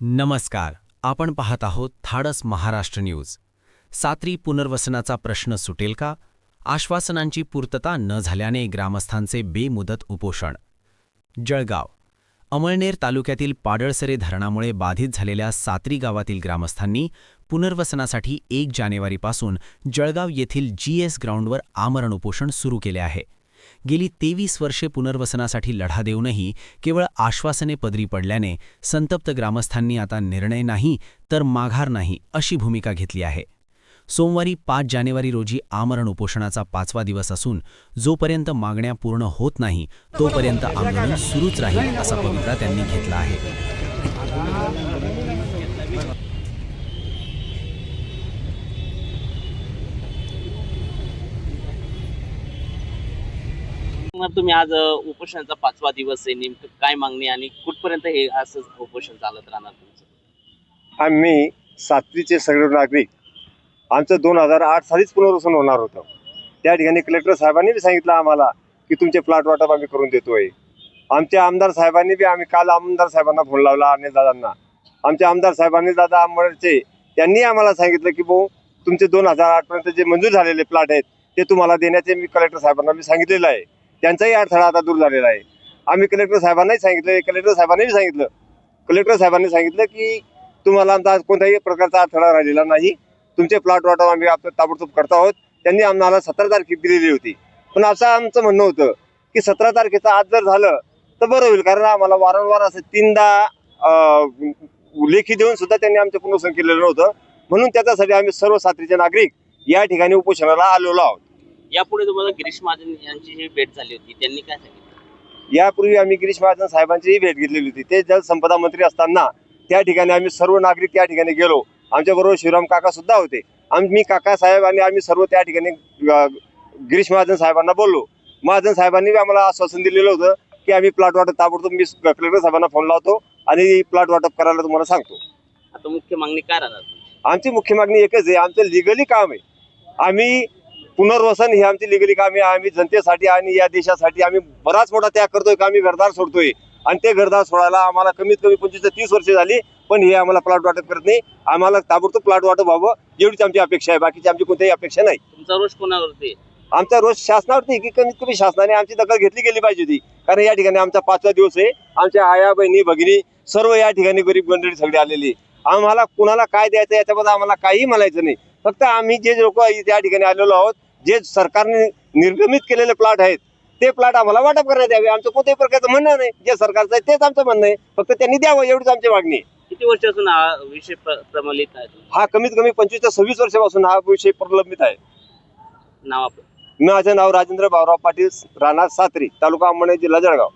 नमस्कार. आपण पाहत आहोत धाडस महाराष्ट्र न्यूज. सात्री पुनर्वसनाचा प्रश्न सुटेल का? आश्वासनांची पूर्तता न झाल्याने ग्रामस्थांचे बेमुदत उपोषण. जळगाव. अमळनेर तालुक्यातील पाडळसरे धरणामुळे बाधित झालेल्या सात्री गावातील ग्रामस्थांनी पुनर्वसनासाठी 1 जानेवारीपासून जळगाव येथील GS ग्राउंडवर आमरण उपोषण सुरू केले आहे. गेली 23 वर्षे पुनर्वसनासाठी लढा देऊनही केवळ आश्वासने पदरी पडल्याने संतप्त ग्रामस्थांनी आता निर्णय नाही तर माघार नाही अशी भूमिका घेतली आहे. सोमवारी 5 जानेवारी रोजी आमरण उपोषणाचा 5वा दिवस असून जोपर्यंत मागण्या पूर्ण होत नाही तोपर्यंत आंदोलन सुरूच राहील असा पवित्रा त्यांनी घेतला आहे. तुम्ही आज उपोषणाचा 5वा दिवस आहे, नेमकं काय मागणी आणि कुठपर्यंत हे असं उपोषण चालत राहणार तुमचं? आम्ही सात्रीचे सगळे नागरिक आमचं 2008 सालीच पुनर्वसन होणार होतं. त्या ठिकाणी कलेक्टर साहेबांनी सांगितलं आम्हाला की तुमचे प्लॉट वाटप आम्ही करून देतोय. आमच्या आमदार साहेबांनी बी आम्ही काल आमदार साहेबांना फोन लावला अनिल दादांना. आमच्या आमदार साहेबांनी दादा आंबळचे त्यांनी आम्हाला सांगितलं की भाऊ तुमचे 2008 पर्यंत जे मंजूर झालेले प्लॉट आहेत ते तुम्हाला देण्याचे मी कलेक्टर साहेबांना मी सांगितलेलं आहे. त्यांचाही अडथळा आता दूर झालेला आहे. आम्ही कलेक्टर साहेबांनाही सांगितलं, कलेक्टर साहेबांनी सांगितलं की तुम्हाला आमचा कोणत्याही प्रकारचा अडथळा राहिलेला नाही, तुमचे प्लॉट वाटप आम्ही ताबडतोब करत आहोत. त्यांनी आम्हाला 17 तारखे दिलेली होती. पण असं आमचं म्हणणं होतं की 17 तारखेचं आज जर झालं तर बरं होईल, कारण आम्हाला वारंवार असं 3दा लेखी देऊन सुद्धा त्यांनी आमचं पुनर्वसन केलेलं नव्हतं. म्हणून त्याच्यासाठी आम्ही सर्व सात्रीचे नागरिक या ठिकाणी उपोषणाला आलेलो आहोत. यापुढे तुम्हाला गिरीश महाजन यांची जी भेट झाली होती त्यांनी काय सांगितलं? यापूर्वी आम्ही गिरीश महाजन साहेबांचीही भेट घेतलेली होती. ते जलसंपदा मंत्री असताना त्या ठिकाणी आम्ही सर्व नागरिक त्या ठिकाणी गेलो. आमच्याबरोबर शिवराम काका सुद्धा होते. मी काका साहेब आणि आम्ही सर्व त्या ठिकाणी गिरीश महाजन साहेबांना बोललो. महाजन साहेबांनी आम्हाला आश्वासन दिलेलं होतं की आम्ही प्लॉट वाटप ताबडतोब मी कलेक्टर साहेबांना फोन लावतो आणि प्लॉट वाटप करायला तुम्हाला सांगतो. आता मुख्य मागणी काय राहणार? आमची मुख्य मागणी एकच आहे, आमचं लिगली काम आहे. आम्ही पुनर्वसन ही आमची लिगली काम आहे. आम्ही जनतेसाठी आणि या देशासाठी आम्ही बराच मोठा त्याग करतोय का आम्ही घरदार सोडतोय आणि ते घरदार सोडायला आम्हाला कमीत कमी 25 ते 30 वर्ष झाली, पण हे आम्हाला प्लॉट वाटप करत नाही. आम्हाला ताबडतोब प्लॉट वाटप व्हावं एवढीच आमची अपेक्षा आहे, बाकीची आमची कोणतीही अपेक्षा नाही. तुमचा रोष कोणावरती? आमचा रोष शासनावरती की कमीत कमी शासनाने आमची दखल घेतली गेली पाहिजे होती, कारण या ठिकाणी आमचा 5वा दिवस आहे. आमच्या आया बहिणी भगिनी सर्व या ठिकाणी गरीब मंडळी सगळी आलेली. आम्हाला कुणाला काय द्यायचं याच्याबद्दल आम्हाला काही म्हणायचं नाही. फक्त आम्ही जे लोक त्या ठिकाणी आलेलो आहोत, जे सरकारने निर्गमित केलेले प्लॉट आहेत ते प्लॉट आम्हाला वाटप करण्यात यावे. आमचं कोणत्याही प्रकारचं म्हणणं नाही, जे सरकारचं आहे तेच आमचं म्हणणं आहे. फक्त त्यांनी द्यावं एवढीच आमची मागणी आहे. किती वर्षापासून हा विषय प्रलंबित आहे? हा कमीत कमी 25 ते 26 वर्षापासून हा विषय प्रलंबित आहे. नाव आपलं? माझं नाव राजेंद्र भाऊराव पाटील, राहणार सात्री, तालुका अंमळनेर, जिल्हा जळगाव.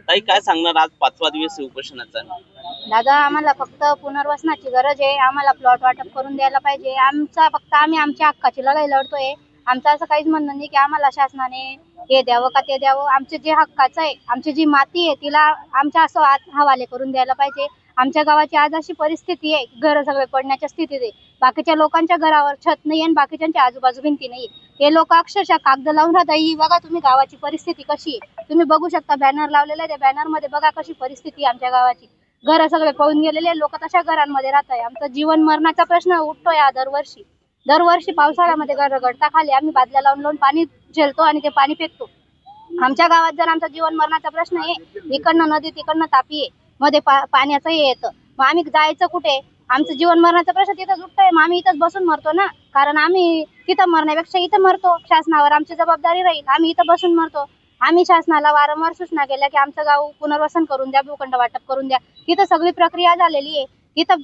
ताई काय सांगणार, आज 5वा दिवस उपोषणाचा? दादा आम्हाला फक्त पुनर्वसनाची गरज आहे. आम्हाला प्लॉट वाटप करून द्यायला पाहिजे. आम्ही आमच्या हक्काची लढाई लढतोय. आमचं असं काहीच म्हणणं नाही की आम्हाला शासनाने हे द्यावं का ते द्यावं. आमचे जे हक्काचं आहे, आमची जी माती आहे तिला आमच्या असं हवाले करून द्यायला पाहिजे. आमच्या गावाची आज अशी परिस्थिती आहे, घर सगळे पडण्याच्या स्थितीत आहे. बाकीच्या लोकांच्या घरावर छत नाही आणि बाकीच्या आजूबाजू भिंती नाही. हे लोक अक्षरशः कागद लावून राहतात. ही बघा तुम्ही गावाची परिस्थिती कशी आहे, तुम्ही बघू शकता. बॅनर लावलेला आहे, त्या बॅनर मध्ये बघा कशी परिस्थिती आहे आमच्या गावाची. घर सगळे पळून गेलेले लोक तशा घरांमध्ये राहत आहे. आमचा जीवन मरणाचा प्रश्न उठतोय दरवर्षी पावसाळ्यामध्ये घर गळता खाली आम्ही बादल्या लावून पाणी झेलतो आणि ते पाणी फेकतो. आमच्या गावात जर आमचा जीवन मरणाचा प्रश्न आहे, इकडनं नदी तिकडनं तापी आहे, मध्ये पाण्याचं हे येतं, मग आम्ही जायचं कुठे? आमचं जीवन मरणाचा प्रश्न तिथंच उठतोय. मग आम्ही इथंच बसून मरतो ना, कारण आम्ही तिथं मरण्यापेक्षा इथं मरतो. शासनावर आमची जबाबदारी राहील, आम्ही इथं बसून मरतो. आम्ही शासनाला वारंवार सूचना केल्या की आमचं गाव पुनर्वसन करून द्या, भूखंड वाटप करून द्या. तिथं सगळी प्रक्रिया झालेली आहे. तिथं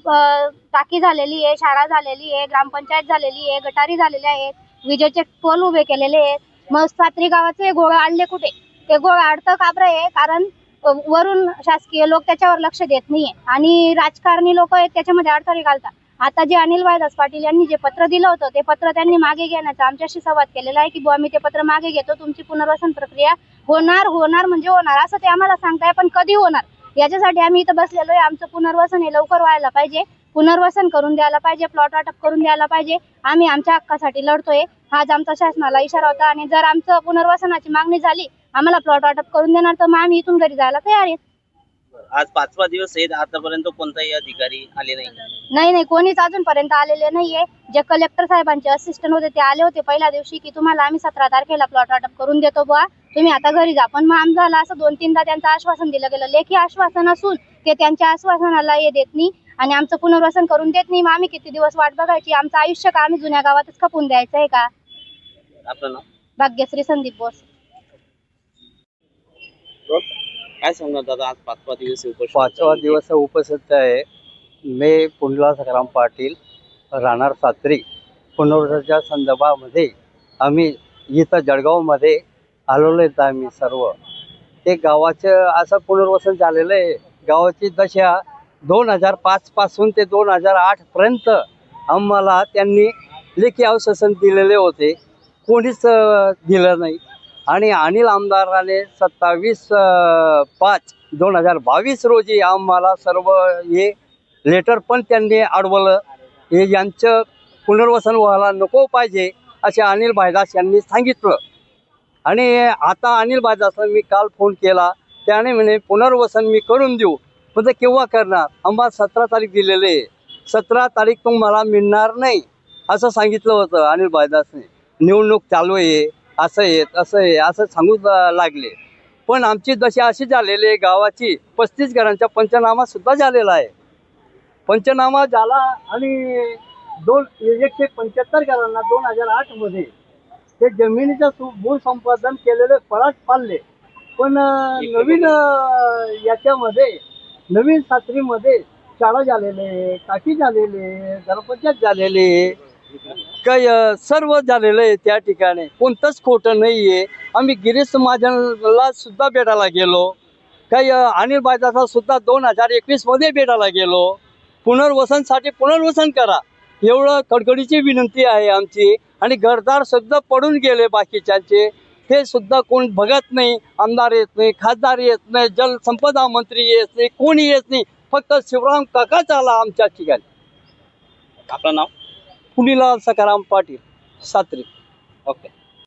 टाकी झालेली आहे, शाळा झालेली आहे, ग्रामपंचायत झालेली आहे, गटारी झालेल्या आहेत, विजेचे पोल उभे केलेले आहेत. मग सात्री गावाचे गोळ आडले कुठे? ते गोळ आडतं का बरं आहे? कारण वरून शासकीय लोक त्याच्यावर लक्ष देत नाहीये आणि राजकारणी लोक आहेत त्याच्यामध्ये अडथळे घालतात. आता जे अनिल वायदास पाटील यांनी जे पत्र दिलं होतं ते पत्र त्यांनी मागे घेण्याचा आमच्याशी संवाद केलेला आहे की बुवा आम्ही ते पत्र मागे घेतो, तुमची पुनर्वसन प्रक्रिया होणार म्हणजे होणार असं ते आम्हाला सांगताय. पण कधी होणार याच्यासाठी आम्ही इथं बसलेलो आहे. आमचं पुनर्वसन हे लवकर व्हायला पाहिजे, पुनर्वसन करून द्यायला पाहिजे, प्लॉट वाटप करून द्यायला पाहिजे. आम्ही आमच्या हक्कासाठी लढतोय, हाच आमचा शासनाला इशारा होता. आणि जर आमचं पुनर्वसनाची मागणी झाली, आम्हाला प्लॉट वाटप करून देणार तर मग आम्ही इथून घरी जायला तयार आहे. आज 5वा दिवस आहे, आतापर्यंत कोणताही अधिकारी आले नाही. नाही कोणीच अजूनपर्यंत आलेले नाहीये. जे कलेक्टर साहेबांचे असिस्टंट होते ते आले होते पहिल्या दिवशी की तुम्हाला आम्ही 17 तारखेला प्लॉट वाटप करून देतो बुवा, तुम्ही आता घरी जा. पण मग आम्हाला असं 2-3दा त्यांचं आश्वासन दिलं गेलं, लेखी आश्वासन असून ते त्यांच्या आश्वासनाला हे देत नाही आणि आमचं पुनर्वसन करून देत नाही. मग आम्ही किती दिवस वाट बघायची? आमचं आयुष्य का आम्ही जुन्या गावातच खपून द्यायचं आहे का? आपलं नाव भाग्यश्री संदीप बोस. काय सांगणार दादा, आज 5वा दिवस आहे उपोषण. 5वा दिवस उपस्थित आहे. मी पुंडला सखाराम पाटील, राहणार सात्री. पुनर्वसनाच्या संदर्भामध्ये आम्ही इथं जळगावमध्ये आलेलो आहेत. आम्ही सर्व ते गावाचं असं पुनर्वसन झालेलं आहे. गावाची दशा 2005 पासून ते 2008 आम्हाला त्यांनी लेखी आश्वासन दिलेले होते, कोणीच दिलं नाही. आणि अनिल आमदाराने 27/5/2022 रोजी आम्हाला सर्व हे लेटर पण त्यांनी अडवलं. हे यांचं पुनर्वसन व्हायला नको पाहिजे असे अनिल भाईदास यांनी सांगितलं. आणि आता अनिल भाईदासला मी काल फोन केला, त्याने म्हणे पुनर्वसन मी करून देऊ. म्हणजे केव्हा करणार? आम्हाला 17 तारीख दिलेले आहे, 17 तारीख तुम्हाला मिळणार नाही असं सांगितलं होतं अनिल भाईदासने. निवडणूक चालू आहे, असं आहे तसं आहे असं सांगू लागले. पण आमची दशा अशी झालेली आहे, गावाची 35 घरांचा पंचनामासुद्धा झालेला आहे. पंचनामा झाला आणि 175 घरांना 2008 ते जमिनीचं भूसंपादन केलेले पळाट पाडले. पण नवीन याच्यामध्ये नवीन सात्रीमध्ये शाळा झालेले, टाकी झालेले, ग्रामपंचायत झालेले, काही सर्व झालेलं आहे. त्या ठिकाणी कोणतंच खोटं नाही आहे. आम्ही गिरीश महाजनला सुद्धा भेटायला गेलो, काही अनिल भाईदासला सुद्धा 2021 भेटायला गेलो. पुनर्वसनसाठी पुनर्वसन करा एवढं कडकडीची विनंती आहे आमची. आणि घरदार सुद्धा पडून गेले बाकीच्यांचे, ते सुद्धा कोण बघत नाही. आमदार येत नाही, खासदार येत नाही, जलसंपदा मंत्री येत नाही, कोणी येत नाही. फक्त शिवराम काकाच आला आमच्या ठिकाणी. आपलं नाव? पुंडलिक सखाराम पाटील, सात्री. ओके.